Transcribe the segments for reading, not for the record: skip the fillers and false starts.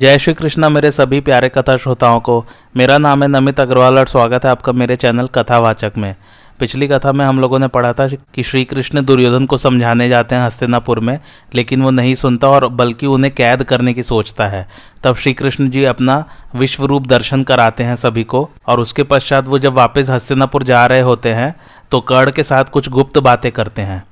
जय श्री कृष्णा मेरे सभी प्यारे कथा श्रोताओं को। मेरा नाम है नमित अग्रवाल और स्वागत है आपका मेरे चैनल कथावाचक में। पिछली कथा में हम लोगों ने पढ़ा था कि श्री कृष्ण दुर्योधन को समझाने जाते हैं हस्तिनापुर में, लेकिन वो नहीं सुनता और बल्कि उन्हें कैद करने की सोचता है। तब श्री कृष्ण जी अपना विश्व रूप दर्शन कराते हैं सभी को, और उसके पश्चात वो जब वापस हस्तिनापुर जा रहे होते हैं तो कर्ण के साथ कुछ गुप्त बातें करते हैं।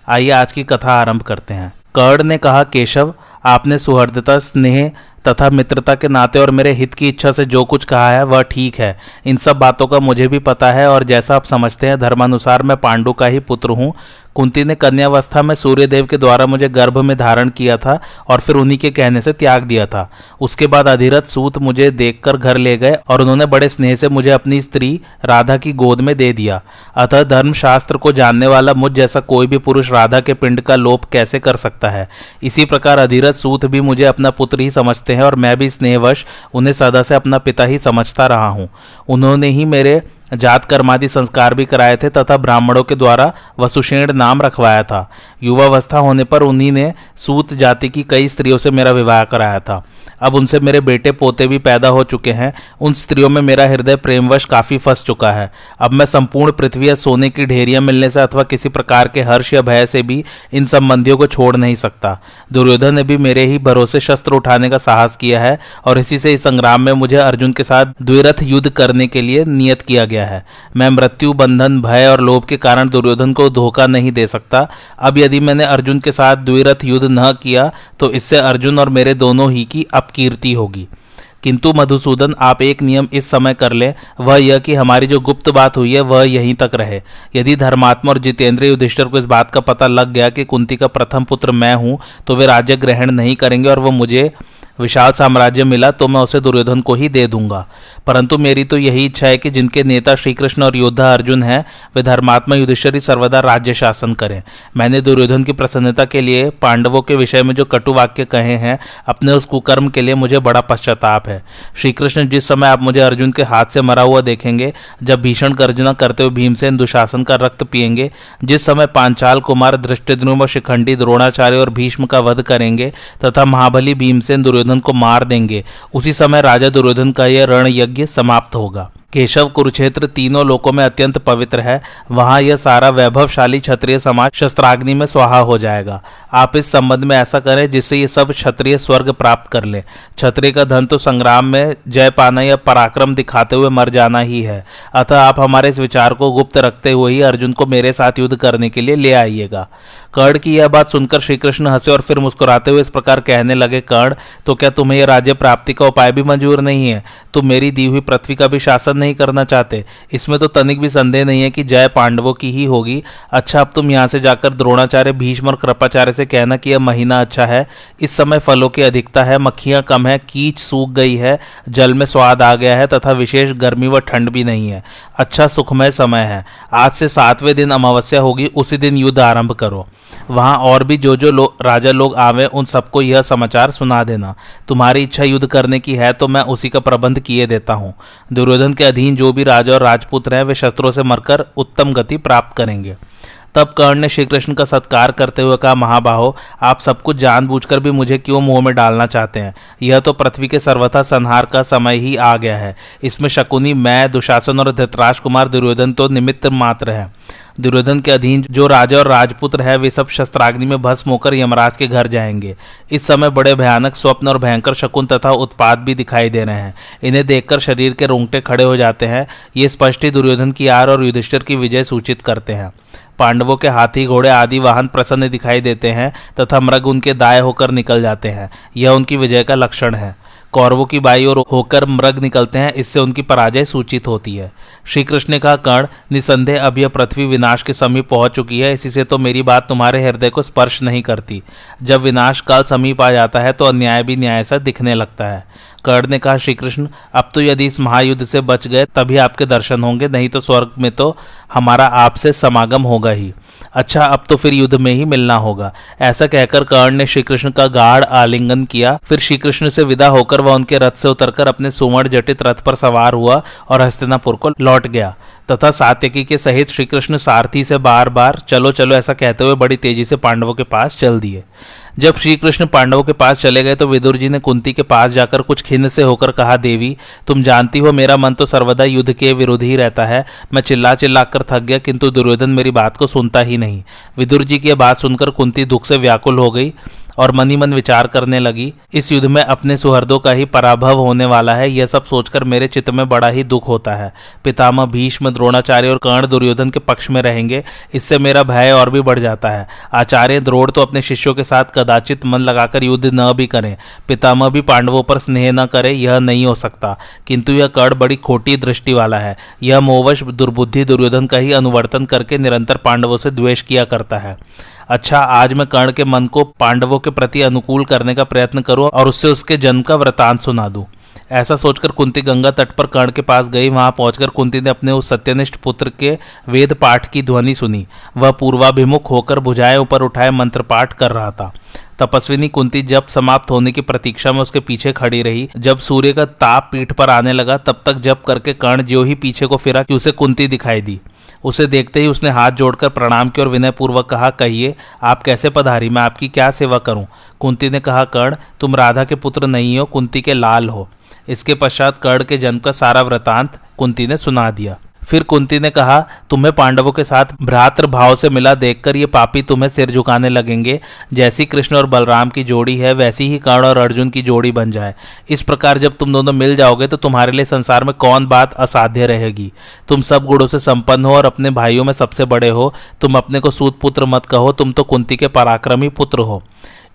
आइए आज की कथा आरंभ करते हैं। कर्ण ने कहा, केशव, आपने सुहृदता, स्नेह तथा मित्रता के नाते और मेरे हित की इच्छा से जो कुछ कहा है वह ठीक है। इन सब बातों का मुझे भी पता है, और जैसा आप समझते हैं धर्मानुसार मैं पांडु का ही पुत्र हूँ। कुंती ने कन्यावस्था में सूर्यदेव के द्वारा मुझे गर्भ में धारण किया था और फिर उन्हीं के कहने से त्याग दिया था। उसके बाद अधिरथ सूत मुझे देखकर घर ले गए और उन्होंने बड़े स्नेह से मुझे अपनी स्त्री राधा की गोद में दे दिया। अतः धर्मशास्त्र को जानने वाला मुझ जैसा कोई भी पुरुष राधा के पिंड का लोप कैसे कर सकता है। इसी प्रकार अधिरथ सूत भी मुझे अपना पुत्र ही समझते हैं और मैं भी स्नेहवश उन्हें सदा से अपना पिता ही समझता रहा हूँ। उन्होंने ही मेरे जात कर्मादि संस्कार भी कराए थे तथा ब्राह्मणों के द्वारा वसुषेण नाम रखवाया था। युवावस्था होने पर उन्हीं ने सूत जाति की कई स्त्रियों से मेरा विवाह कराया था। अब उनसे मेरे बेटे पोते भी पैदा हो चुके हैं। उन स्त्रियों में मेरा हृदय प्रेमवश काफी फंस चुका है। अब मैं संपूर्ण पृथ्वी या सोने की ढेरियां मिलने से अथवा किसी प्रकार के हर्ष या भय से भी इन संबंधियों को छोड़ नहीं सकता। दुर्योधन ने भी मेरे ही भरोसे शस्त्र उठाने का साहस किया है और इसी से इस संग्राम में मुझे अर्जुन के साथ द्विरथ युद्ध करने के लिए नियत किया गया है। मैं मृत्यु, बंधन, भय और लोभ के कारण दुर्योधन को धोखा नहीं दे सकता। अब यदि मैंने अर्जुन के साथ द्विरथ युद्ध न किया तो इससे अर्जुन और मेरे दोनों ही की अपकीर्ति होगी। किंतु मधुसूदन, आप एक नियम इस समय कर लें, वह यह कि हमारी जो गुप्त बात हुई है वह यहीं तक रहे। यदि धर्मात्मा और जितेंद्रिय युधिष्ठिर को इस बात का पता लग गया कि कुंती का प्रथम पुत्र मैं हूं तो वे राज्य ग्रहण नहीं करेंगे और वह मुझे विशाल साम्राज्य मिला तो मैं उसे दुर्योधन को ही दे दूंगा। परंतु मेरी तो यही इच्छा है कि जिनके नेता श्री कृष्ण और योद्धा अर्जुन हैं वे धर्मात्मा युधिष्ठिर ही सर्वदा राज्य शासन करें। मैंने दुर्योधन की प्रसन्नता के लिए पांडवों के विषय में जो कटु वाक्य कहे हैं, अपने उस कुकर्म के लिए मुझे बड़ा पश्चाताप है। श्री कृष्ण, जिस समय आप मुझे अर्जुन के हाथ से मरा हुआ देखेंगे, जब भीषण गर्जना करते हुए भीमसेन दुशासन का रक्त पिएंगे, जिस समय पांचाल कुमार धृष्टद्युम्न व शिखंडी द्रोणाचार्य और भीष्म का वध करेंगे तथा महाबली भीमसेन दुर्योधन को मार देंगे, उसी समय राजा दुर्योधन का यह रण यज्ञ समाप्त होगा। केशव, कुरुक्षेत्र तीनों लोकों में अत्यंत पवित्र है। वहां यह सारा वैभवशाली क्षत्रिय समाज शस्त्राग्नि में स्वाहा हो जाएगा। आप इस संबंध में ऐसा करें जिससे ये सब क्षत्रिय स्वर्ग प्राप्त कर ले। क्षत्रिय का धन तो संग्राम में जय पाना या पराक्रम दिखाते हुए मर जाना ही है। अतः आप हमारे इस विचार को गुप्त रखते हुए ही अर्जुन को मेरे साथ युद्ध करने के लिए ले आइएगा। कर्ण की यह बात सुनकर श्री कृष्ण हंसे और फिर मुस्कुराते हुए इस प्रकार कहने लगे, कर्ण, तो क्या तुम्हें यह राज्य प्राप्ति का उपाय भी मंजूर नहीं है? तुम मेरी दी हुई पृथ्वी का भी शासन नहीं करना चाहते? इसमें तो तनिक भी संदेह नहीं है कि जय पांडवों की ही होगी। अच्छा, अब तुम यहां से जाकर द्रोणाचार्य, भीष्म और कृपाचार्य से कहना कि यह महीना अच्छा है, इस समय फलों की अधिकता है, मक्खियां कम है, कीच सूख गई है, जल में स्वाद आ गया है तथा विशेष गर्मी व ठंड भी नहीं है। अच्छा सुखमय समय है। आज से 7वें दिन अमावस्या होगी, उसी दिन युद्ध आरंभ करो। वहां और भी जो राजा लोग आवे उन सबको यह समाचार सुना देना। तुम्हारी इच्छा युद्ध करने की है तो मैं उसी का प्रबंध किए देता हूँ। दुर्योधन के अधीन जो भी राजा और राजपुत्र हैं वे शस्त्रों से मरकर उत्तम गति प्राप्त करेंगे। तब कर्ण ने श्री कृष्ण का सत्कार करते हुए कहा, महाबाहो, आप सब कुछ जानबूझकर भी मुझे क्यों मुंह में डालना चाहते हैं? यह तो पृथ्वी के सर्वथा संहार का समय ही आ गया है। इसमें शकुनी, मैं, दुशासन और धृतराष्ट्र कुमार दुर्योधन तो निमित्त मात्र है। दुर्योधन के अधीन जो राजा और राजपुत्र है वे सब शस्त्राग्नि में भस्म होकर यमराज के घर जाएंगे। इस समय बड़े भयानक स्वप्न और भयंकर शकुन तथा उत्पात भी दिखाई दे रहे हैं। इन्हें देखकर शरीर के रोंगटे खड़े हो जाते हैं। ये स्पष्ट ही दुर्योधन की हार और युधिष्ठिर की विजय सूचित करते हैं। पांडवों के हाथी, घोड़े आदि वाहन प्रसन्न दिखाई देते हैं तथा मृग उनके दाएं होकर निकल जाते हैं। यह उनकी विजय का लक्षण है। कौरवों की बाई ओर होकर मृग निकलते हैं, इससे उनकी पराजय सूचित होती है। श्री कृष्ण ने कहा, कर्ण, निसंदेह अब यह पृथ्वी विनाश के समीप पहुंच चुकी है, इसी से तो मेरी बात तुम्हारे हृदय को स्पर्श नहीं करती। जब विनाश काल समीप आ जाता है तो अन्याय भी न्याय सा दिखने लगता है। कर्ण ने कहा, श्री कृष्ण, अब तो यदि इस महायुद्ध से बच गए तभी आपके दर्शन होंगे, नहीं तो स्वर्ग में तो हमारा आपसे समागम होगा ही। अच्छा, अब तो फिर युद्ध में ही मिलना होगा। ऐसा कहकर कर्ण ने श्री कृष्ण का गाढ़ आलिंगन किया। फिर श्री कृष्ण से विदा होकर वह उनके रथ से उतरकर अपने सुवर्ण जटित रथ पर सवार हुआ और हस्तिनापुर को लौट गया। तथा सात्यकी के सहित श्री कृष्ण सारथी से बार बार चलो चलो ऐसा कहते हुए बड़ी तेजी से पांडवों के पास चल दिए। जब श्री कृष्ण पांडवों के पास चले गए तो विदुर जी ने कुंती के पास जाकर कुछ खिन्न से होकर कहा, देवी तुम जानती हो मेरा मन तो सर्वदा युद्ध के विरुद्ध ही रहता है। मैं चिल्ला चिल्ला कर थक गया किंतु दुर्योधन मेरी बात को सुनता ही नहीं। विदुर जी की बात सुनकर कुंती दुख से व्याकुल हो गई और मनी मन विचार करने लगी, इस युद्ध में अपने सुहृदों का ही पराभव होने वाला है। यह सब सोचकर मेरे चित्त में बड़ा ही दुख होता है। पितामह भीष्म, द्रोणाचार्य और कर्ण दुर्योधन के पक्ष में रहेंगे, इससे मेरा भय और भी बढ़ जाता है। आचार्य द्रोण तो अपने शिष्यों के साथ कदाचित मन लगाकर युद्ध न भी करें, पितामह भी पांडवों पर स्नेह न करे, यह नहीं हो सकता। किंतु यह कर्ण बड़ी खोटी दृष्टि वाला है। यह मोहवश दुर्बुद्धि दुर्योधन का ही अनुवर्तन करके निरंतर पांडवों से द्वेष किया करता है। अच्छा, आज मैं कर्ण के मन को पांडवों के प्रति अनुकूल करने का प्रयत्न करूं और उससे उसके जन्म का वृतांत सुना दूं। ऐसा सोचकर कुंती गंगा तट पर कर्ण के पास गई। वहां पहुंचकर कुंती ने अपने उस सत्यनिष्ठ पुत्र के वेद पाठ की ध्वनि सुनी। वह पूर्वाभिमुख होकर भुजाएं ऊपर उठाए मंत्र पाठ कर रहा था। तपस्विनी कुंती जब समाप्त होने की प्रतीक्षा में उसके पीछे खड़ी रही। जब सूर्य का ताप पीठ पर आने लगा तब तक जप करके कर्ण ज्यों ही पीछे को फिरा कि उसे कुंती दिखाई दी। उसे देखते ही उसने हाथ जोड़कर प्रणाम किया और विनय पूर्वक कहा, कहिए आप कैसे पधारी, मैं आपकी क्या सेवा करूं। कुंती ने कहा, कर्ण तुम राधा के पुत्र नहीं हो, कुंती के लाल हो। इसके पश्चात कर्ण के जन्म का सारा वृतांत कुंती ने सुना दिया। फिर कुंती ने कहा, तुम्हें पांडवों के साथ भ्रातृ भाव से मिला देखकर ये पापी तुम्हें सिर झुकाने लगेंगे। जैसी कृष्ण और बलराम की जोड़ी है वैसी ही कर्ण और अर्जुन की जोड़ी बन जाए। इस प्रकार जब तुम दोनों मिल जाओगे तो तुम्हारे लिए संसार में कौन बात असाध्य रहेगी। तुम सब गुणों से संपन्न हो और अपने भाइयों में सबसे बड़े हो। तुम अपने को सूत पुत्र मत कहो, तुम तो कुंती के पराक्रमी पुत्र हो।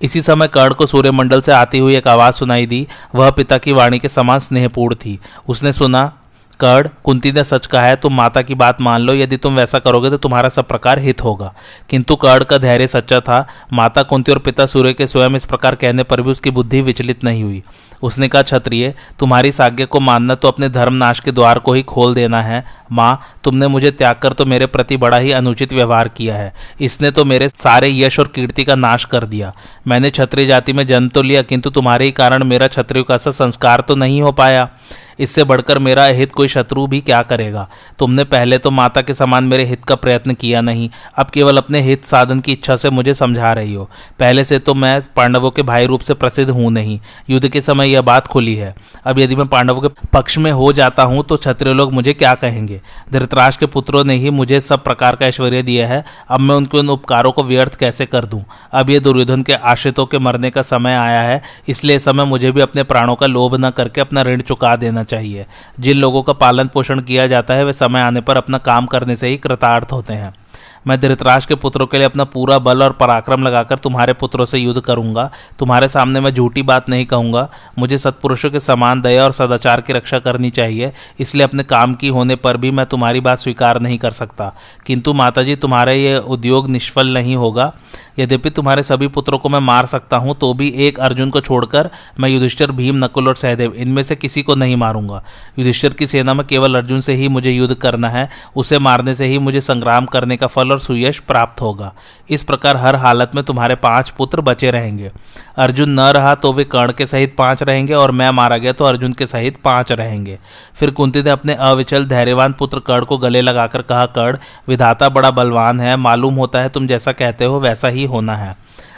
इसी समय कर्ण को सूर्यमंडल से आती हुई एक आवाज सुनाई दी। वह पिता की वाणी के समान स्नेहपूर्ण थी। उसने सुना, कर्ण कुंती ने सच कहा है, तुम माता की बात मान लो। यदि तुम वैसा करोगे तो तुम्हारा सब प्रकार हित होगा। किंतु कर्ण का धैर्य सच्चा था। माता कुंती और पिता सूर्य के स्वयं इस प्रकार कहने पर भी उसकी बुद्धि विचलित नहीं हुई। उसने कहा, क्षत्रिय तुम्हारी साज्ञा को मानना तो अपने धर्मनाश के द्वार को ही खोल देना है। माँ तुमने मुझे त्याग कर तो मेरे प्रति बड़ा ही अनुचित व्यवहार किया है। इसने तो मेरे सारे यश और कीर्ति का नाश कर दिया। मैंने क्षत्रिय जाति में जन्म तो लिया किंतु तुम्हारे ही कारण मेरा क्षत्रियों का सा संस्कार तो नहीं हो पाया। इससे बढ़कर मेरा हित कोई शत्रु भी क्या करेगा। तुमने पहले तो माता के समान मेरे हित का प्रयत्न किया नहीं, अब केवल अपने हित साधन की इच्छा से मुझे समझा रही हो। पहले से तो मैं पांडवों के भाई रूप से प्रसिद्ध हूं नहीं। युद्ध के समय यह बात खुली है। अब यदि मैं पांडवों के पक्ष में हो जाता हूं तो क्षत्रिय लोग मुझे क्या कहेंगे। धृतराष्ट्र के पुत्रों ने ही मुझे सब प्रकार का ऐश्वर्य दिया है। अब मैं उनके उन उपकारों को व्यर्थ कैसे कर दूं। अब ये दुर्योधन के आश्रितों के मरने का समय आया है, इसलिए इस समय मुझे भी अपने प्राणों का लोभ न करके अपना ऋण चुका देना चाहिए। जिन लोगों का पालन पोषण किया जाता है वे समय आने पर अपना काम करने से ही कृतार्थ होते हैं। मैं धृतराष्ट्र के पुत्रों के लिए अपना पूरा बल और पराक्रम लगाकर तुम्हारे पुत्रों से युद्ध करूंगा। तुम्हारे सामने मैं झूठी बात नहीं कहूंगा। मुझे सत्पुरुषों के समान दया और सदाचार की रक्षा करनी चाहिए, इसलिए अपने काम की होने पर भी मैं तुम्हारी बात स्वीकार नहीं कर सकता। किंतु माताजी तुम्हारा ये उद्योग निष्फल नहीं होगा। यद्यपि तुम्हारे सभी पुत्रों को मैं मार सकता हूं तो भी एक अर्जुन को छोड़कर मैं युधिष्ठिर, भीम, नकुल और सहदेव इनमें से किसी को नहीं मारूंगा। युधिष्ठिर की सेना में केवल अर्जुन से ही मुझे युद्ध करना है। उसे मारने से ही मुझे संग्राम करने का फल और सुयश प्राप्त होगा। इस प्रकार हर हालत में तुम्हारे 5 पुत्र बचे रहेंगे। अर्जुन न रहा तो वे कर्ण के सहित 5 रहेंगे और मैं मारा गया तो अर्जुन के सहित 5 रहेंगे। फिर कुंती ने अपने अविचल धैर्यवान पुत्र कर्ण को गले लगाकर कहा, कर्ण विधाता बड़ा बलवान है। मालूम होता है तुम जैसा कहते हो वैसा ही होना है।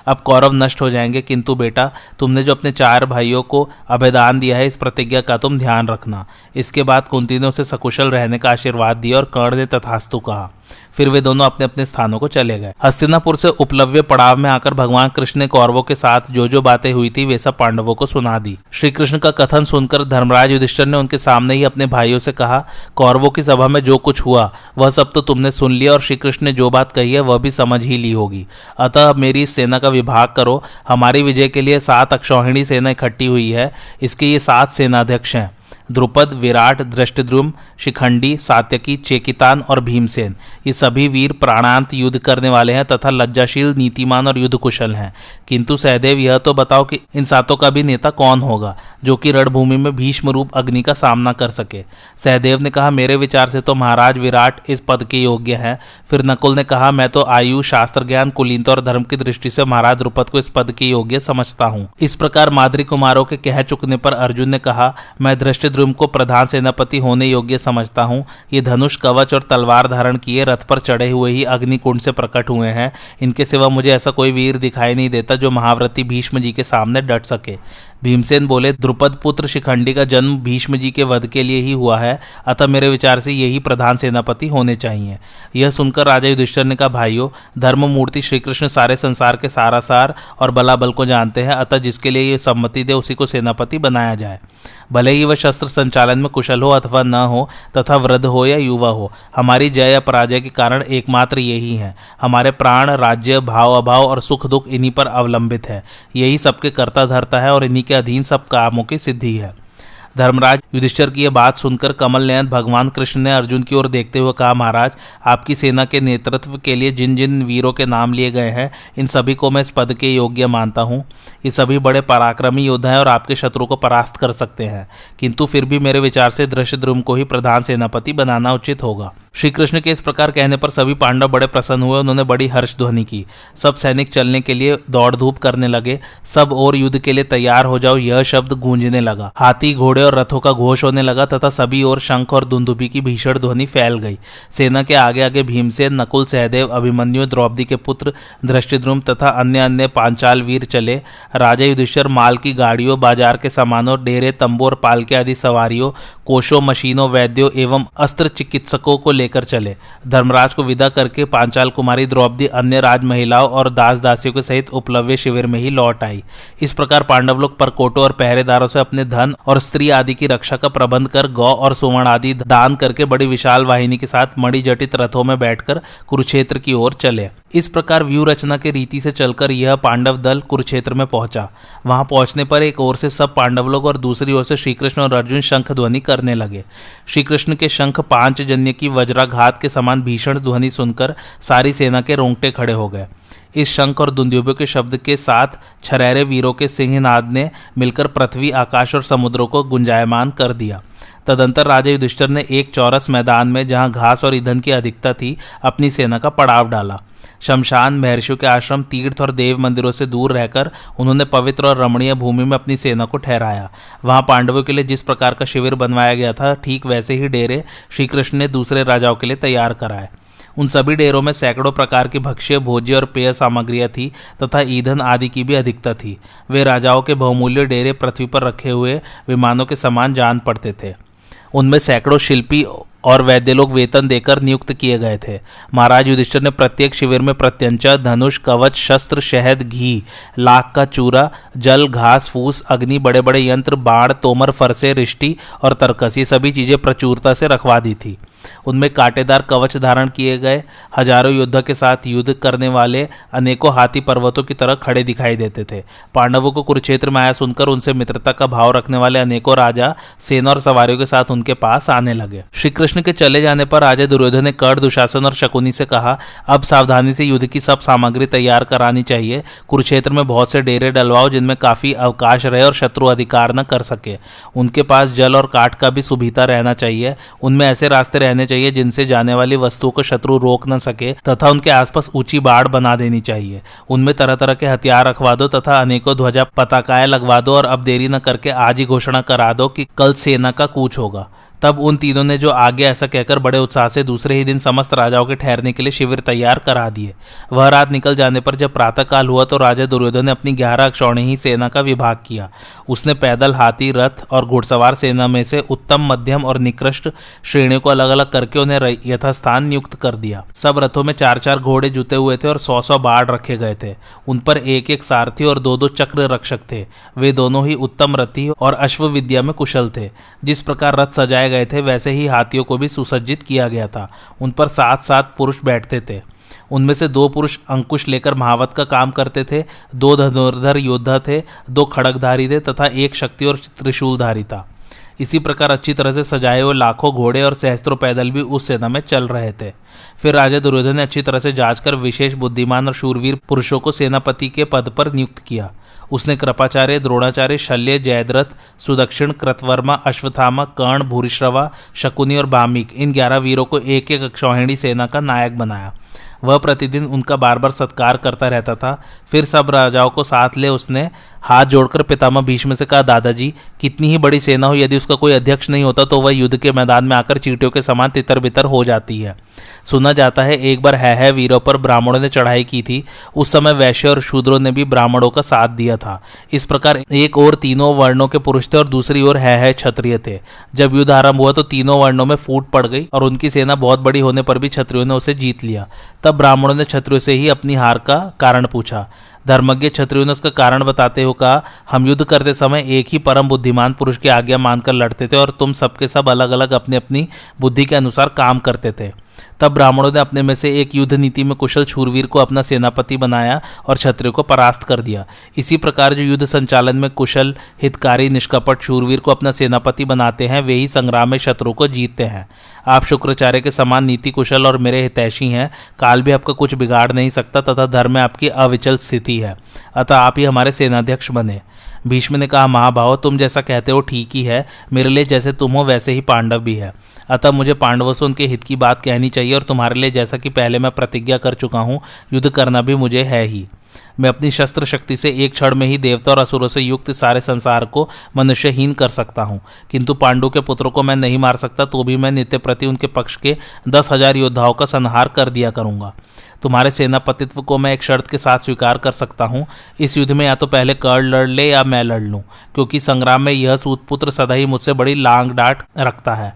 अब कौरव नष्ट हो जाएंगे, किंतु बेटा तुमने जो अपने 4 भाइयों को अभेदान दिया है इस प्रतिज्ञा का तुम ध्यान रखना। इसके बाद कुंती ने उसे सकुशल रहने का आशीर्वाद दिया और कर्ण ने तथास्तु कहा। फिर वे दोनों अपने अपने स्थानों को चले गए। हस्तिनापुर से उपलव्य पड़ाव में आकर भगवान कृष्ण ने कौरवों के साथ जो जो बातें हुई थी वे सब पांडवों को सुना दी। श्री कृष्ण का कथन सुनकर धर्मराज युधिष्ठिर ने उनके सामने ही अपने भाइयों से कहा, कौरवों की सभा में जो कुछ हुआ वह सब तो तुमने सुन लिया और श्री कृष्ण ने जो बात कही है वह भी समझ ही ली होगी। अतः अब मेरी इस सेना का विभाग करो। हमारी विजय के लिए 7 अक्षौहिणी सेना इकट्ठी हुई है। इसके ये 7 सेनाध्यक्ष हैं, द्रुपद, विराट, दृष्टद्युम्न, शिखंडी, सात्यकी, चेकितान और भीमसेन। ये सभी वीर प्राणांत युद्ध करने वाले हैं तथा लज्जाशील, नीतिमान और युद्ध कुशल हैं। किंतु सहदेव यह तो बताओ कि इन 7 का भी नेता कौन होगा। जो कि रणभूमि में भीष्म रूप अग्नि का सामना कर सके। सहदेव ने कहा, मेरे विचार से तो महाराज विराट इस पद के योग्य है। फिर नकुल ने कहा, मैं तो आयु, शास्त्र ज्ञान, कुलीनता और धर्म की दृष्टि से महाराज द्रुपद को इस पद के योग्य समझता हूँ। इस प्रकार माद्री कुमारों के कह चुकने पर अर्जुन ने कहा, मैं धृष्टद्युम्न को प्रधान सेनापति होने योग्य समझता हूँ। ये धनुष, कवच और तलवार धारण किए रथ पर चढ़े हुए ही अग्निकुंड से प्रकट हुए हैं। इनके सिवा मुझे ऐसा कोई वीर दिखाई नहीं देता जो महाव्रती भीष्म जी के सामने डट सके। भीमसेन बोले, द्रुपद पुत्र शिखंडी का जन्म भीष्म जी के वध के लिए ही हुआ है, अतः मेरे विचार से यही प्रधान सेनापति होने चाहिए। यह सुनकर राजा युधिष्ठिर ने कहा, भाइयों, धर्म मूर्ति श्री कृष्ण सारे संसार के सारासार और बलाबल को जानते हैं, अतः जिसके लिए ये सम्मति दे उसी को सेनापति बनाया जाए। भले ही वह शस्त्र संचालन में कुशल हो अथवा न हो, तथा वृद्ध हो या युवा हो, हमारी जय या पराजय के कारण एकमात्र यही है। हमारे प्राण, राज्य, भाव अभाव और सुख दुख इन्हीं पर अवलंबित है। यही सबके कर्ता धर्ता है और इन्हीं के अधीन सब कामों की सिद्धि है। धर्मराज युधिष्ठिर की यह बात सुनकर कमल नयन भगवान कृष्ण ने अर्जुन की ओर देखते हुए कहा, महाराज, आपकी सेना के नेतृत्व के लिए जिन जिन वीरों के नाम लिए गए हैं, इन सभी को मैं इस पद के योग्य मानता हूँ। ये सभी बड़े पराक्रमी योद्धा हैं और आपके शत्रु को परास्त कर सकते हैं, किंतु फिर भी मेरे विचार से धृष्टद्युम्न को ही प्रधान सेनापति बनाना उचित होगा। श्री कृष्ण के इस प्रकार कहने पर सभी पांडव बड़े प्रसन्न हुए। उन्होंने बड़ी हर्ष ध्वनि की। सब सैनिक चलने के लिए दौड़ धूप करने लगे। सब और युद्ध के लिए तैयार हो जाओ, यह शब्द गूंजने लगा। हाथी, घोड़े और रथों का घोष होने लगा तथा सभी ओर शंख और दुंदुभी की भीषण ध्वनि फैल गई। सेना के आगे आगे भीमसेन, नकुल, सहदेव, अभिमन्यु, द्रौपदी के पुत्र धृष्टद्युम्न तथा अन्य अन्य पांचाल वीर चले। राजा युधिष्ठिर माल की गाड़ियों, बाजार के सामानों, डेरे, तंबू और पालके आदि सवारियों, कोशों, मशीनों, वैद्यों एवं अस्त्र चिकित्सकों को लेकर चले। धर्मराज को विदा करके पांचाल कुमारी द्रौपदी अन्य राज महिलाओं और दास दासियों के सहित उपलव्य शिविर में ही लौट आई। इस प्रकार पांडव लोग परकोटों और पहरेदारों से अपने धन और स्त्री आदि की रक्षा का प्रबंध कर गौ और सुवर्ण आदि दान करके बड़ी विशाल वाहिनी के साथ मणिजटित रथों में बैठकर कुरुक्षेत्र की ओर चले। इस प्रकार व्यूह रचना के रीति से चलकर यह पांडव दल कुरुक्षेत्र में पहुंचा। वहां पहुंचने पर एक ओर से सब पांडव लोग और दूसरी ओर से श्रीकृष्ण और अर्जुन शंख ध्वनि करने लगे। श्रीकृष्ण के शंख पांचजन्य की वज्राघात के समान भीषण ध्वनि सुनकर सारी सेना के रोंगटे खड़े हो गए। इस शंख और दुंदुभियों के शब्द के साथ छरेरे वीरों के सिंहनाद ने मिलकर पृथ्वी, आकाश और समुद्रों को गुंजायमान कर दिया। तदंतर राजा युधिष्ठिर ने एक चौरस मैदान में, जहां घास और ईंधन की अधिकता थी, अपनी सेना का पड़ाव डाला। शमशान, महर्षियों के आश्रम, तीर्थ और देव मंदिरों से दूर रहकर उन्होंने पवित्र और रमणीय भूमि में अपनी सेना को ठहराया। वहां पांडवों के लिए जिस प्रकार का शिविर बनवाया गया था, ठीक वैसे ही डेरे श्री कृष्ण ने दूसरे राजाओं के लिए तैयार कराए। उन सभी डेरों में सैकड़ों प्रकार की भक्ष्य, भोज्य और पेय सामग्रियां थी तथा ईंधन आदि की भी अधिकता थी। वे राजाओं के बहुमूल्य डेरे पृथ्वी पर रखे हुए विमानों के समान जान पड़ते थे। उनमें सैकड़ों शिल्पी और वैद्य लोग वेतन देकर नियुक्त किए गए थे। महाराज युधिष्ठिर ने प्रत्येक शिविर में प्रत्यंचा, धनुष, कवच, शस्त्र, शहद, घी, लाख का चूरा, जल, घास फूस, अग्नि, बड़े बड़े यंत्र, बाण, तोमर, फरसे, रिष्टि और तरकस, ये सभी चीजें प्रचुरता से रखवा दी थी। उनमें कांटेदार कवच धारण किए गए हजारों योद्धा के साथ युद्ध करने वाले अनेकों हाथी पर्वतों की तरह खड़े दिखाई देते थे। पांडवों को कुरुक्षेत्र में आया सुनकर उनसे मित्रता का भाव रखने वाले अनेकों राजा सेना और सवारियों के साथ उनके पास आने लगे। श्री कृष्ण के चले जाने पर राजा दुर्योधन ने कर्ण, दुशासन और शकुनी से कहा, अब सावधानी से युद्ध की सब सामग्री तैयार करानी चाहिए। कुरुक्षेत्र में बहुत से डेरे डलवाओ जिनमें काफी अवकाश रहे और शत्रु अधिकार न कर सके। उनके पास जल और काठ का भी सुविधा रहना चाहिए। उनमें ऐसे रास्ते रहने चाहिए जिनसे जाने वाली वस्तुओं को शत्रु रोक न सके तथा उनके आसपास ऊंची बाड़ बना देनी चाहिए। उनमें तरह तरह के हथियार रखवा दो तथा अनेकों ध्वजा पताकाएं लगवा दो और अब देरी न करके आज ही घोषणा करा दो कि कल सेना का कूच होगा। तब उन तीनों ने जो आगे ऐसा कहकर बड़े उत्साह से दूसरे ही दिन समस्त राजाओं के ठहरने के लिए शिविर तैयार करा दिए। वह रात निकल जाने पर जब प्रातः काल हुआ तो राजा दुर्योधन ने अपनी 11 अक्षौहिणी सेना का विभाग किया। उसने पैदल, हाथी, रथ और घुड़सवार सेना में से उत्तम, मध्यम और निकृष्ट श्रेणियों को अलग अलग करके उन्हें यथास्थान नियुक्त कर दिया। सब रथों में 4-4 घोड़े जुते हुए थे और 100-100 बाढ़ रखे गए थे। उन पर एक एक सारथी और 2-2 चक्र रक्षक थे। वे दोनों ही उत्तम रथी और अश्व विद्या में कुशल थे। जिस प्रकार रथ सजाए गए थे वैसे ही हाथियों को भी सुसज्जित किया गया था। उन पर 7-7 पुरुष बैठते थे। उनमें से 2 पुरुष अंकुश लेकर महावत का काम करते थे, 2 धनुर्धर योद्धा थे, 2 खड़गधारी थे तथा 1 शक्ति और त्रिशूलधारी था। इसी प्रकार अच्छी तरह से सजाए हुए लाखों घोड़े और सहस्त्रों पैदल भी उस सेना में चल रहे थे। फिर राजा दुर्योधन ने अच्छी तरह से जांच कर विशेष बुद्धिमान और शूरवीर पुरुषों को सेनापति के पद पर नियुक्त किया। उसने कृपाचार्य, द्रोणाचार्य, शल्य, जयद्रथ, सुदक्षिण, कृतवर्मा, अश्वत्थामा, कर्ण, भूरिश्रवा, शकुनी और भामिक इन 11 वीरों को एक एक अक्षौहिणी सेना का नायक बनाया। वह प्रतिदिन उनका बार बार सत्कार करता रहता था। फिर सब राजाओं को साथ ले उसने हाथ जोड़कर पितामह भीष्म से कहा, दादाजी, कितनी ही बड़ी सेना हो, यदि उसका कोई अध्यक्ष नहीं होता तो वह युद्ध के मैदान में आकर चींटियों के समान तितर बितर हो जाती है। सुना जाता है एक बार है वीरों पर ब्राह्मणों ने चढ़ाई की थी। उस समय वैश्य और शूद्रों ने भी ब्राह्मणों का साथ दिया था। इस प्रकार एक ओर तीनों वर्णों के पुरुष थे और दूसरी ओर है क्षत्रिय थे। जब युद्ध आरंभ हुआ तो तीनों वर्णों में फूट पड़ गई और उनकी सेना बहुत बड़ी होने पर भी क्षत्रियों ने उसे जीत लिया। तब ब्राह्मणों ने क्षत्रियों से ही अपनी हार का कारण पूछा। धर्मज्ञ क्षत्रियों ने उसका कारण बताते हुए कहा, हम युद्ध करते समय एक ही परम बुद्धिमान पुरुष की आज्ञा मानकर लड़ते थे और तुम सबके सब अलग अलग अपनी अपनी बुद्धि के अनुसार काम करते थे। तब ब्राह्मणों ने अपने में से एक युद्ध नीति में कुशल शूरवीर को अपना सेनापति बनाया और क्षत्रियों को परास्त कर दिया। इसी प्रकार जो युद्ध संचालन में कुशल, हितकारी, निष्कपट शूरवीर को अपना सेनापति बनाते हैं, वे ही संग्राम में शत्रु को जीतते हैं। आप शुक्राचार्य के समान नीति कुशल और मेरे हितैषी हैं। काल भी आपका कुछ बिगाड़ नहीं सकता तथा धर्म में आपकी अविचल स्थिति है। अतः आप ही हमारे सेनाध्यक्ष बने। भीष्म ने कहा, महाभाव, तुम जैसा कहते हो ठीक ही है। मेरे लिए जैसे तुम हो वैसे ही पांडव भी है। अतः मुझे पांडवों से उनके हित की बात कहनी चाहिए और तुम्हारे लिए जैसा कि पहले मैं प्रतिज्ञा कर चुका हूँ, युद्ध करना भी मुझे है ही। मैं अपनी शस्त्र शक्ति से एक क्षण में ही देवता और असुरों से युक्त सारे संसार को मनुष्यहीन कर सकता हूँ, किंतु पांडु के पुत्रों को मैं नहीं मार सकता, तो भी मैं नित्य प्रति उनके पक्ष के 10,000 योद्धाओं का संहार कर दिया करूँगा। तुम्हारे सेनापतित्व को मैं एक शर्त के साथ स्वीकार कर सकता हूँ। इस युद्ध में या तो पहले कर्ण लड़ ले या मैं लड़ लूँ, क्योंकि संग्राम में यह सूतपुत्र सदा ही मुझसे बड़ी लांग डांट रखता है।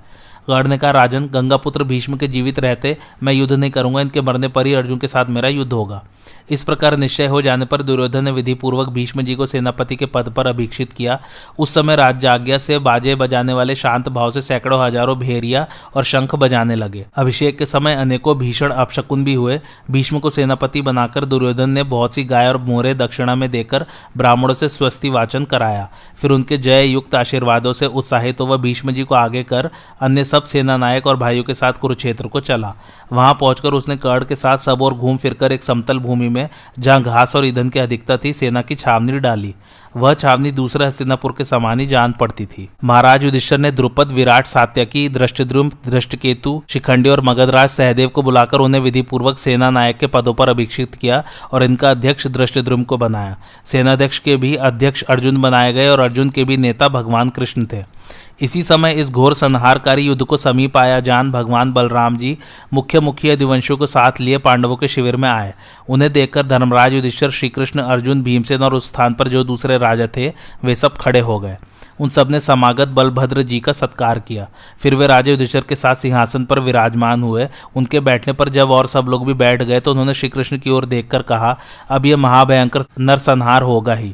कर्ण ने कहा, राजन, गंगापुत्र भीष्म के जीवित रहते मैं युद्ध नहीं करूंगा, इनके मरने पर ही अर्जुन के साथ मेरा युद्ध होगा। इस प्रकार निश्चय हो जाने पर दुर्योधन ने विधिपूर्वक भीष्म जी को सेनापति के पद पर अभिषिक्त किया। उस समय राज्य आज्ञा से बाजे बजाने वाले शांत भाव से सैकड़ों हजारों भेरिया और शंख बजाने लगे। अभिषेक के समय अनेकों भीषण अपशकुन भी हुए। भीष्म को सेनापति बनाकर दुर्योधन ने बहुत सी गाय और मोहरे दक्षिणा में देकर ब्राह्मणों से स्वस्ति वाचन कराया। फिर उनके जय युक्त आशीर्वादों से उत्साहित तो वह भीष्म जी को आगे कर अन्य सब सेना नायक और भाइयों के साथ कुरुक्षेत्र को चला। वहां पहुंचकर उसने कर्ण के साथ सब और घूम फिरकर एक समतल भूमि में, जहां घास और ईंधन की अधिकता थी, सेना की छावनी डाली। वह छावनी दूसरे हस्तिनापुर के समान ही जान पड़ती थी। महाराज युधिष्ठिर ने द्रुपद, विराट, सात्यकी, दृष्टद्युम्न, दृष्टकेतु, शिखंडी और मगधराज सहदेव को बुलाकर उन्हें विधिपूर्वक सेना नायक के पदों पर अभिषिक्त किया और इनका अध्यक्ष दृष्टद्युम्न को बनाया। सेनाध्यक्ष के भी अध्यक्ष अर्जुन बनाए गए और अर्जुन के भी नेता भगवान कृष्ण थे। इसी समय इस घोर संहारकारी युद्ध को समीप आया जान भगवान बलराम जी मुख्य यदुवंशियों को साथ लिए पांडवों के शिविर में आए। उन्हें देखकर धर्मराज युधिष्ठिर, श्री कृष्ण, अर्जुन, भीमसेन और उस स्थान पर जो दूसरे राजा थे वे सब खड़े हो गए। उन सब ने समागत बलभद्र जी का सत्कार किया। फिर वे राजा युधिष्ठिर के साथ सिंहासन पर विराजमान हुए। उनके बैठने पर जब और सब लोग भी बैठ गए तो उन्होंने श्री कृष्ण की ओर देखकर कहा, अब यह महाभयंकर नरसंहार होगा ही।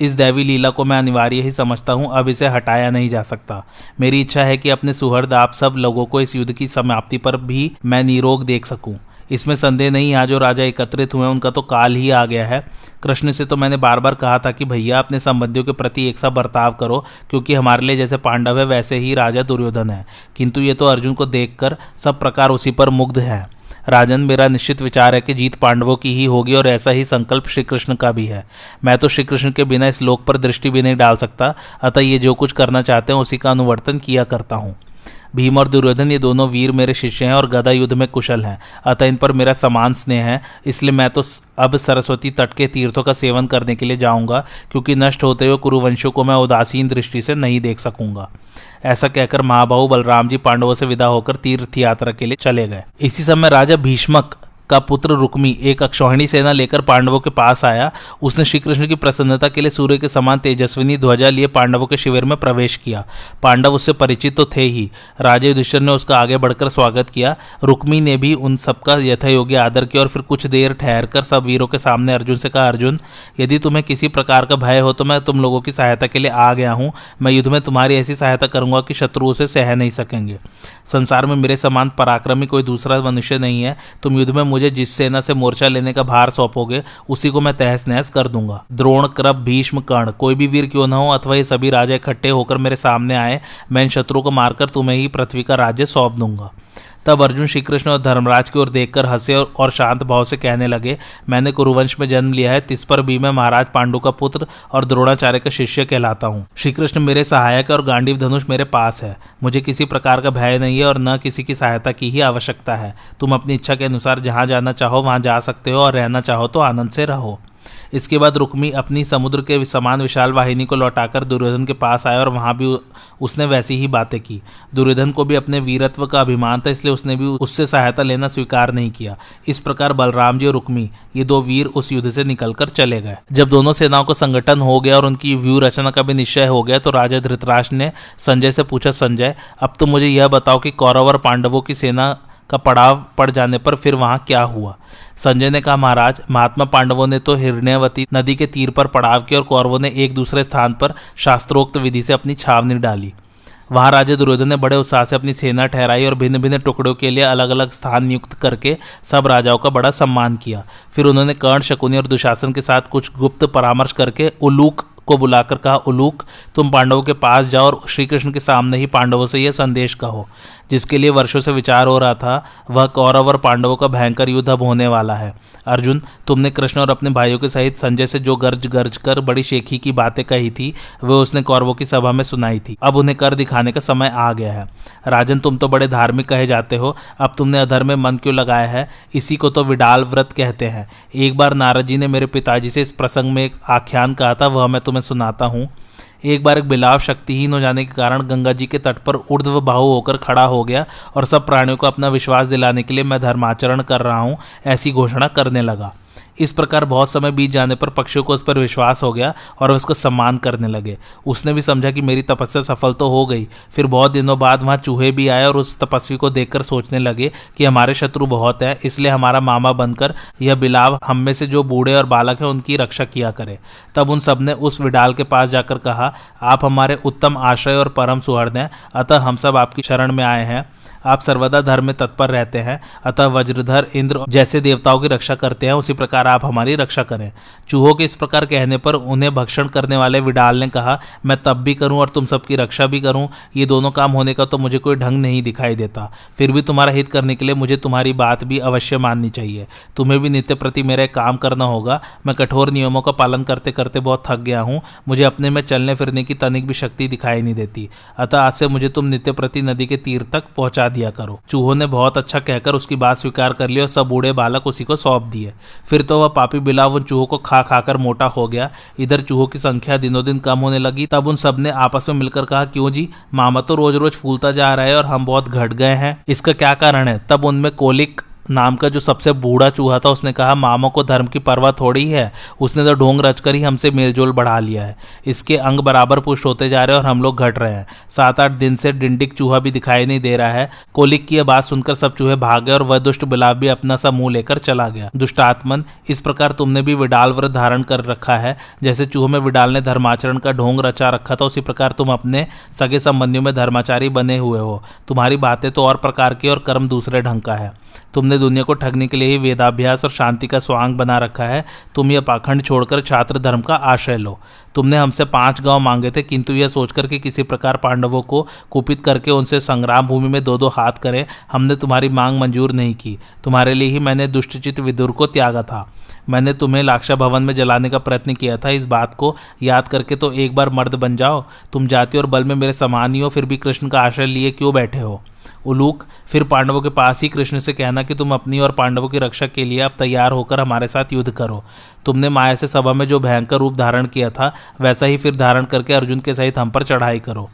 इस दैवी लीला को मैं अनिवार्य ही समझता हूँ, अब इसे हटाया नहीं जा सकता। मेरी इच्छा है कि अपने सुहृद आप सब लोगों को इस युद्ध की समाप्ति पर भी मैं निरोग देख सकूं। इसमें संदेह नहीं, यहाँ जो राजा एकत्रित हुए उनका तो काल ही आ गया है। कृष्ण से तो मैंने बार बार कहा था कि भैया अपने संबंधियों के प्रति एक सा बर्ताव करो, क्योंकि हमारे लिए जैसे पांडव है वैसे ही राजा दुर्योधन है। किंतु ये तो अर्जुन को देखकर सब प्रकार उसी पर मुग्ध है। राजन, मेरा निश्चित विचार है कि जीत पांडवों की ही होगी और ऐसा ही संकल्प श्री कृष्ण का भी है। मैं तो श्री कृष्ण के बिना इस लोक पर दृष्टि भी नहीं डाल सकता, अतः ये जो कुछ करना चाहते हैं उसी का अनुवर्तन किया करता हूँ। भीम और दुर्योधन ये दोनों वीर मेरे शिष्य हैं और गदा युद्ध में कुशल हैं, अतः इन पर मेरा समान स्नेह है। इसलिए मैं तो अब सरस्वती तट के तीर्थों का सेवन करने के लिए जाऊंगा, क्योंकि नष्ट होते हुए कुरुवंशों को मैं उदासीन दृष्टि से नहीं देख सकूंगा। ऐसा कहकर महाबाहु बलराम जी पांडवों से विदा होकर तीर्थ यात्रा के लिए चले गए। इसी समय राजा भीष्मक का पुत्र रुक्मी एक अक्षौहिणी सेना लेकर पांडवों के पास आया। उसने श्री कृष्ण की प्रसन्नता के लिए सूर्य के समान तेजस्विनी ध्वजा लिए पांडवों के शिविर में प्रवेश किया। पांडव उससे परिचित तो थे ही। राजा युधिष्ठिर ने उसका आगे बढ़कर स्वागत किया। रुक्मी ने भी उन सबका यथायोग्य आदर किया और फिर कुछ देर ठहरकर सब वीरों के सामने अर्जुन से कहा, अर्जुन, यदि तुम्हें किसी प्रकार का भय हो तो मैं तुम लोगों की सहायता के लिए आ गया हूँ। मैं युद्ध में तुम्हारी ऐसी सहायता करूंगा कि शत्रु उसे सह नहीं सकेंगे। संसार में मेरे समान पराक्रमी कोई दूसरा मनुष्य नहीं है। तुम युद्ध में मुझे जिस सेना से मोर्चा लेने का भार सौंपोगे उसी को मैं तहस नहस कर दूंगा। द्रोण, कृप, भीष्म, कर्ण, कोई भी वीर क्यों न हो अथवा ये सभी राजा इकट्ठे होकर मेरे सामने आए, मैं इन शत्रु को मारकर तुम्हें ही पृथ्वी का राज्य सौंप दूंगा। तब अर्जुन श्री कृष्ण और धर्मराज की ओर देखकर हंसे और शांत भाव से कहने लगे, मैंने कुरुवंश में जन्म लिया है, तिस पर भी मैं महाराज पांडु का पुत्र और द्रोणाचार्य का शिष्य कहलाता हूँ। श्री कृष्ण मेरे सहायक है और गांडीव धनुष मेरे पास है। मुझे किसी प्रकार का भय नहीं है और न किसी की सहायता की ही आवश्यकता है। तुम अपनी इच्छा के अनुसार जहाँ जाना चाहो वहाँ जा सकते हो और रहना चाहो तो आनंद से रहो। इसके बाद रुक्मी अपनी समुद्र के समान विशाल वाहिनी को लौटाकर दुर्योधन के पास आया और वहां भी उसने वैसी ही बातें की। दुर्योधन को भी अपने वीरत्व का अभिमान था, इसलिए उसने भी उससे सहायता लेना स्वीकार नहीं किया। इस प्रकार बलराम जी और रुक्मी ये दो वीर उस युद्ध से निकलकर चले गए। जब दोनों सेनाओं का संगठन हो गया और उनकी व्यूह रचना का भी निश्चय हो गया तो राजा धृतराष्ट्र ने संजय से पूछा, संजय अब तो मुझे यह बताओ कि कौरव और पांडवों की सेना का पड़ाव पड़ जाने पर फिर वहां क्या हुआ। संजय ने कहा, महाराज महात्मा पांडवों ने तो हिरण्यवती नदी के तीर पर पड़ाव किया और कौरवों ने एक दूसरे स्थान पर शास्त्रोक्त विधि से अपनी छावनी डाली। वहां राजा दुर्योधन ने बड़े उत्साह से अपनी सेना ठहराई और भिन्न भिन्न टुकड़ों के लिए अलग अलग स्थान नियुक्त करके सब राजाओं का बड़ा सम्मान किया। फिर उन्होंने कर्ण, शकुनी और दुशासन के साथ कुछ गुप्त परामर्श करके उलूक को बुलाकर कहा, उलूक तुम पांडवों के पास जाओ और श्री कृष्ण के सामने ही पांडवों से यह संदेश कहो जिसके लिए वर्षों से विचार हो रहा था। वह कौरव और पांडवों का भयंकर युद्ध अब होने वाला है। अर्जुन, तुमने कृष्ण और अपने भाइयों के सहित संजय से जो गर्ज गर्ज कर बड़ी शेखी की बातें कही थी वह उसने कौरवों की सभा में सुनाई थी। अब उन्हें कर दिखाने का समय आ गया है। राजन, तुम तो बड़े धार्मिक कहे जाते हो, अब तुमने अधर्म में मन क्यों लगाया है? इसी को तो विडाल व्रत कहते हैं। एक बार नारद जी ने मेरे पिताजी से इस प्रसंग में एक आख्यान कहा था, वह मैं तुम्हें सुनाता हूँ। एक बार एक बिलाव शक्तिहीन हो जाने के कारण गंगा जी के तट पर ऊर्ध्व बाहु होकर खड़ा हो गया और सब प्राणियों को अपना विश्वास दिलाने के लिए मैं धर्माचरण कर रहा हूँ ऐसी घोषणा करने लगा। इस प्रकार बहुत समय बीत जाने पर पक्षियों को उस पर विश्वास हो गया और उसको सम्मान करने लगे। उसने भी समझा कि मेरी तपस्या सफल तो हो गई। फिर बहुत दिनों बाद वहाँ चूहे भी आए और उस तपस्वी को देखकर सोचने लगे कि हमारे शत्रु बहुत हैं, इसलिए हमारा मामा बनकर यह बिलाव हम में से जो बूढ़े और बालक हैं उनकी रक्षा किया करे। तब उन सब ने उस विडाल के पास जाकर कहा, आप हमारे उत्तम आश्रय और परम सुहृद हैं, अतः हम सब आपकी शरण में आए हैं। आप सर्वदा धर्म में तत्पर रहते हैं, अतः वज्रधर इंद्र जैसे देवताओं की रक्षा करते हैं उसी प्रकार आप हमारी रक्षा करें। चूहों के इस प्रकार कहने पर उन्हें भक्षण करने वाले विडाल ने कहा, मैं तब भी करूं और तुम सबकी रक्षा भी करूं, ये दोनों काम होने का तो मुझे कोई ढंग नहीं दिखाई देता। फिर भी तुम्हारा हित करने के लिए मुझे तुम्हारी बात भी अवश्य माननी चाहिए। तुम्हें भी नित्य प्रति मेरा एक काम करना होगा। मैं कठोर नियमों का पालन करते करते बहुत थक गया हूँ। मुझे अपने में चलने फिरने की तनिक भी शक्ति दिखाई नहीं देती, अतः आज से मुझे तुम नित्य प्रति नदी के तीर तक पहुंचा दिया करो। चूहों ने बहुत अच्छा कहकर उसकी बात स्वीकार कर ली और सब बूढ़े बालक उसी को सौंप दिए। फिर तो वह पापी बिलाव उन चूहों को खा खाकर मोटा हो गया। इधर चूहों की संख्या दिनों दिन कम होने लगी। तब उन सब ने आपस में मिलकर कहा, क्यों जी, मामा तो रोज रोज फूलता जा रहा है और हम बहुत घट गए हैं, इसका क्या कारण है? तब उनमें कोलिक नाम का जो सबसे बूढ़ा चूहा था उसने कहा, मामा को धर्म की परवाह थोड़ी है, उसने तो ढोंग रचकर ही हमसे मेलजोल बढ़ा लिया है। इसके अंग बराबर पुष्ट होते जा रहे हैं और हम लोग घट रहे हैं। 7-8 दिन से डिंडिक चूहा भी दिखाई नहीं दे रहा है। कोलिक की यह बात सुनकर सब चूहे भाग गए और वह दुष्ट बिलाव भी अपना सा मुंह लेकर चला गया। दुष्टात्मन, इस प्रकार तुमने भी विडाल व्रत धारण कर रखा है। जैसे चूहों में विडाल ने धर्माचरण का ढोंग रचा रखा था उसी प्रकार तुम अपने सगे संबंधियों में धर्माचारी बने हुए हो। तुम्हारी बातें तो और प्रकार की और कर्म दूसरे ढंग का है। तुमने दुनिया को ठगने के लिए ही वेदाभ्यास और शांति का स्वांग बना रखा है। तुम यह पाखंड छोड़कर छात्र धर्म का आश्रय लो। तुमने हमसे 5 गांव मांगे थे, किंतु यह सोचकर कि किसी प्रकार पांडवों को कुपित करके उनसे संग्राम भूमि में 2-2 हाथ करें, हमने तुम्हारी मांग मंजूर नहीं की। तुम्हारे लिए ही मैंने दुष्टचित विदुर को त्यागा था। मैंने तुम्हें लाक्षा भवन में जलाने का प्रयत्न किया था। इस बात को याद करके तो एक बार मर्द बन जाओ। तुम जाति और बल में मेरे समान ही हो, फिर भी कृष्ण का आश्रय लिए क्यों बैठे हो? उलूक, फिर पांडवों के पास ही कृष्ण से कहना कि तुम अपनी और पांडवों की रक्षा के लिए अब तैयार होकर हमारे साथ युद्ध करो। तुमने माया से सभा में जो भयंकर रूप धारण किया था वैसा ही फिर धारण करके अर्जुन के सहित हम पर चढ़ाई करो।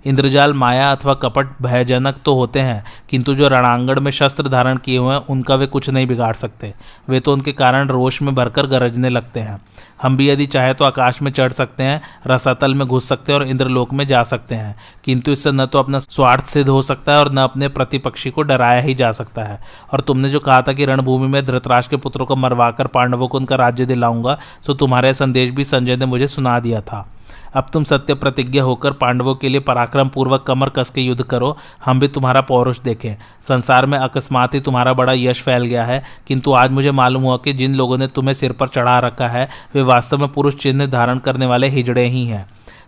इंद्रजाल, माया अथवा कपट भयजनक तो होते हैं, किंतु जो रणांगण में शस्त्र धारण किए हुए हैं उनका वे कुछ नहीं बिगाड़ सकते। वे तो उनके कारण रोष में भरकर गरजने लगते हैं। हम भी यदि चाहे तो आकाश में चढ़ सकते हैं, रसातल में घुस सकते हैं और इंद्रलोक में जा सकते हैं, किंतु इससे न तो अपना स्वार्थ सिद्ध हो सकता है और न अपने प्रतिपक्षी को डराया ही जा सकता है। और तुमने जो कहा था कि रणभूमि में धृतराष्ट्र के पुत्रों को मरवाकर पांडवों को उनका राज्य दिलाऊंगा, सो तुम्हारा संदेश भी संजय ने मुझे सुना दिया था। अब तुम सत्य प्रतिज्ञा होकर पांडवों के लिए पराक्रम पूर्वक कमर कस के युद्ध करो, हम भी तुम्हारा पौरुष देखें। संसार में अकस्मात ही तुम्हारा बड़ा यश फैल गया है, किंतु आज मुझे मालूम हुआ कि जिन लोगों ने तुम्हें सिर पर चढ़ा रखा है वे वास्तव में पुरुष चिन्ह धारण करने वाले हिजड़े ही हैं।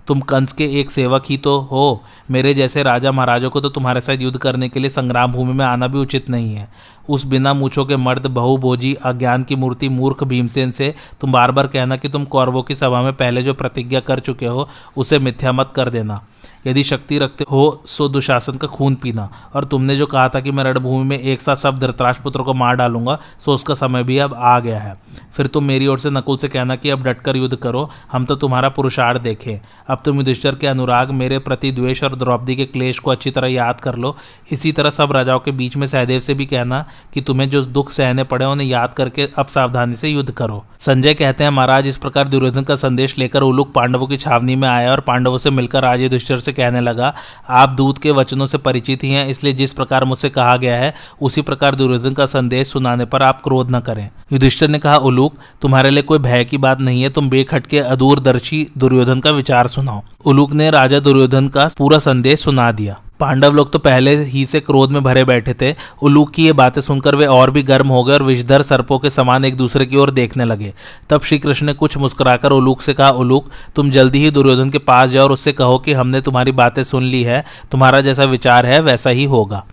तुम कंस के एक सेवक ही तो हो। मेरे जैसे राजा महाराजों को तो तुम्हारे साथ युद्ध करने के लिए संग्राम भूमि में आना भी उचित नहीं है। उस बिना मूछों के मर्द बहुभोजी अज्ञान की मूर्ति मूर्ख भीमसेन से तुम बार बार कहना कि तुम कौरवों की सभा में पहले जो प्रतिज्ञा कर चुके हो उसे मिथ्या मत कर देना। यदि शक्ति रखते हो सो दुशासन का खून पीना, और तुमने जो कहा था कि मैं रणभूमि में एक साथ सब धृतराष्ट्र पुत्रों को मार डालूंगा, सो उसका समय भी अब आ गया है। फिर तुम मेरी ओर से नकुल से कहना कि अब डटकर युद्ध करो, हम तो तुम्हारा पुरुषार्थ देखें। अब तुम युधिष्ठिर के अनुराग, मेरे प्रति द्वेष और द्रौपदी के क्लेश को अच्छी तरह याद कर लो। इसी तरह सब राजाओं के बीच में सहदेव से भी कहना कि तुम्हें जो दुख सहने पड़े उन्हें याद करके अब सावधानी से युद्ध करो। संजय कहते हैं, महाराज इस प्रकार दुर्योधन का संदेश लेकर उलूक पांडवों की छावनी में आया और पांडवों से मिलकर राजा युधिष्ठिर से कहने लगा, आप दूत के वचनों से परिचित ही हैं, इसलिए जिस प्रकार मुझसे कहा गया है उसी प्रकार दुर्योधन का संदेश सुनाने पर आप क्रोध न करें। युधिष्ठिर ने कहा, उलूक तुम्हारे लिए कोई भय की बात नहीं है, तुम बेखटके अदूरदर्शी दुर्योधन का विचार सुनाओ। उलूक ने राजा दुर्योधन का पूरा संदेश सुना दिया। पांडव लोग तो पहले ही से क्रोध में भरे बैठे थे। उलूक की ये बातें सुनकर वे और भी गर्म हो गए और विषधर सर्पों के समान एक दूसरे की ओर देखने लगे। तब श्री कृष्ण ने कुछ मुस्कुराकर उलूक से कहा, उलूक तुम जल्दी ही दुर्योधन के पास जाओ और उससे कहो कि हमने तुम्हारी बातें सुन ली है, तुम्हारा जैसा विचार है वैसा ही होगा।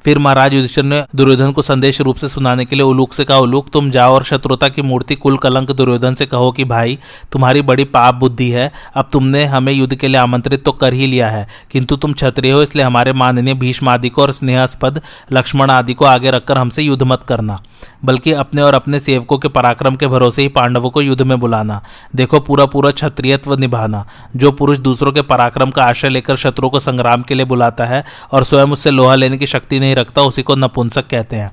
फिर महाराज युधिष्ठिर ने दुर्योधन को संदेश रूप से सुनाने के लिए उलूक से कहा, उलूक तुम जाओ और शत्रुता की मूर्ति कुल कलंक दुर्योधन से कहो कि भाई तुम्हारी बड़ी पाप बुद्धि है। अब तुमने हमें युद्ध के लिए आमंत्रित तो कर ही लिया है, किंतु तुम क्षत्रिय हो, इसलिए हमारे माननीय भीष्म आदि को और स्नेहास्पद लक्ष्मण आदि को आगे रखकर हमसे युद्ध मत करना, बल्कि अपने और अपने सेवकों के पराक्रम के भरोसे ही पांडवों को युद्ध में बुलाना। देखो पूरा पूरा क्षत्रियत्व निभाना। जो पुरुष दूसरों के पराक्रम का आश्रय लेकर शत्रुओं को संग्राम के लिए बुलाता है और स्वयं उससे लोहा लेने की शक्ति नहीं रखता, उसी को नपुंसक कहते हैं।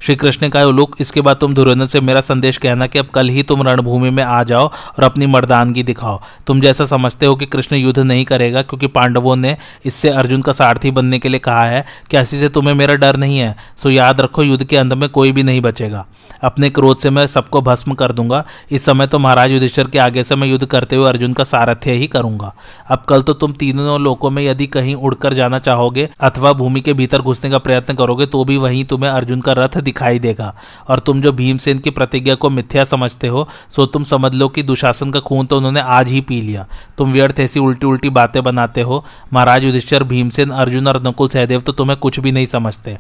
श्री कृष्ण ने कहा, उलूक इसके बाद तुम दुर्योधन से मेरा संदेश कहना कि अब कल ही तुम रणभूमि में आ जाओ और अपनी मर्दानगी दिखाओ। तुम जैसा समझते हो कि कृष्ण युद्ध नहीं करेगा क्योंकि पांडवों ने इससे अर्जुन का सारथी बनने के लिए कहा है, कि ऐसी से तुम्हें मेरा डर नहीं है, सो याद रखो युद्ध के अंत में कोई भी नहीं बचेगा। अपने क्रोध से मैं सबको भस्म कर दूंगा। इस समय तो महाराज युधिष्ठिर के आगे से मैं युद्ध करते हुए अर्जुन का सारथ्य ही करूंगा। अब कल तो तुम तीनों लोकों में यदि कहीं उड़कर जाना चाहोगे अथवा भूमि के भीतर घुसने का प्रयत्न करोगे तो भी वहीं तुम्हें अर्जुन का रथ दिखाई देगा। और तुम जो भीमसेन की प्रतिज्ञा को मिथ्या समझते हो, सो तुम समझ लो कि दुशासन का खून तो उन्होंने आज ही पी लिया। तुम व्यर्थ ऐसी उल्टी उल्टी बातें बनाते हो। महाराज युधिष्ठिर, भीमसेन, अर्जुन और नकुल सहदेव तो तुम्हें कुछ भी नहीं समझते।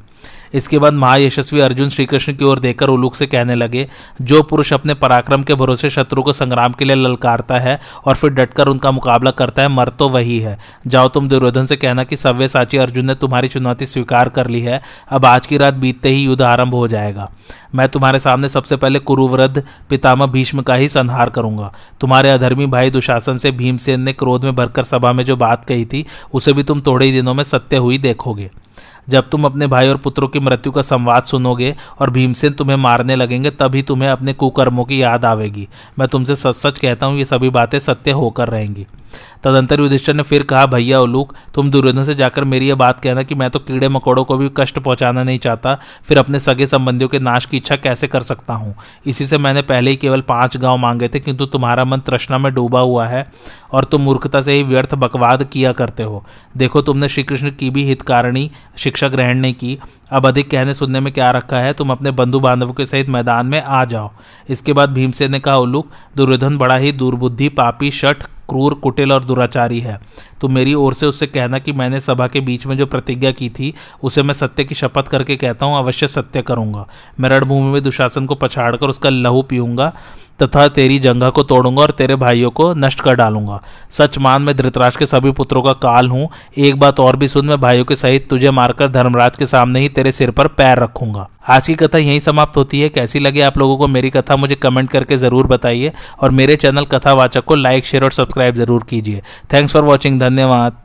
इसके बाद महायशस्वी अर्जुन श्री कृष्ण की ओर देखकर उलूक से कहने लगे, जो पुरुष अपने पराक्रम के भरोसे शत्रु को संग्राम के लिए ललकारता है और फिर डटकर उनका मुकाबला करता है, मर तो वही है। जाओ तुम दुर्योधन से कहना कि सव्यसाची अर्जुन ने तुम्हारी चुनौती स्वीकार कर ली है। अब आज की रात बीतते ही युद्ध आरंभ हो जाएगा। मैं तुम्हारे सामने सबसे पहले कुरुवृद्ध पितामह भीष्म का ही संहार करूंगा। तुम्हारे अधर्मी भाई दुशासन से भीमसेन ने क्रोध में भरकर सभा में जो बात कही थी उसे भी तुम थोड़े ही दिनों में सत्य हुई देखोगे। जब तुम अपने भाई और पुत्रों की मृत्यु का संवाद सुनोगे और भीमसेन तुम्हें मारने लगेंगे, तभी तुम्हें अपने कुकर्मों की याद आवेगी। मैं तुमसे सच सच कहता हूँ, ये सभी बातें सत्य होकर रहेंगी। तदंतर युधिष्ठिर ने फिर कहा, भैया उलूक तुम दुर्योधन से जाकर मेरी यह बात कहना कि मैं तो कीड़े मकोड़ों को भी कष्ट पहुंचाना नहीं चाहता, फिर अपने सगे संबंधियों के नाश की इच्छा कैसे कर सकता हूँ। इसी से मैंने पहले ही केवल 5 गांव मांगे थे, किंतु तुम्हारा मन तृष्णा में डूबा हुआ है और तुम मूर्खता से ही व्यर्थ बकवाद किया करते हो। देखो तुमने श्री कृष्ण की भी हितकारिणी शिक्षा ग्रहण नहीं की। अब अधिक कहने सुनने में क्या रखा है, तुम अपने बंधु बांधवों के सहित मैदान में आ जाओ। इसके बाद भीमसेन ने कहा, उलूक दुर्योधन बड़ा ही दुर्बुद्धि, पापी, शठ, क्रूर, कुटिल और दुराचारी है। तो मेरी ओर से उससे कहना कि मैंने सभा के बीच में जो प्रतिज्ञा की थी उसे मैं सत्य की शपथ करके कहता हूँ, अवश्य सत्य करूंगा। मैं रणभूमि में दुशासन को पछाड़कर उसका लहू पीऊंगा तथा तेरी जंघा को तोड़ूंगा और तेरे भाइयों को नष्ट कर डालूंगा। सच मान, मैं धृतराष्ट्र के सभी पुत्रों का काल हूँ। एक बात और भी सुन, मैं भाइयों के सहित तुझे मारकर धर्मराज के सामने ही तेरे सिर पर पैर रखूंगा। आज की कथा यहीं समाप्त होती है। कैसी लगी आप लोगों को मेरी कथा मुझे कमेंट करके ज़रूर बताइए और मेरे चैनल कथावाचक को लाइक, शेयर और सब्सक्राइब ज़रूर कीजिए। Thanks for watching. धन्यवाद।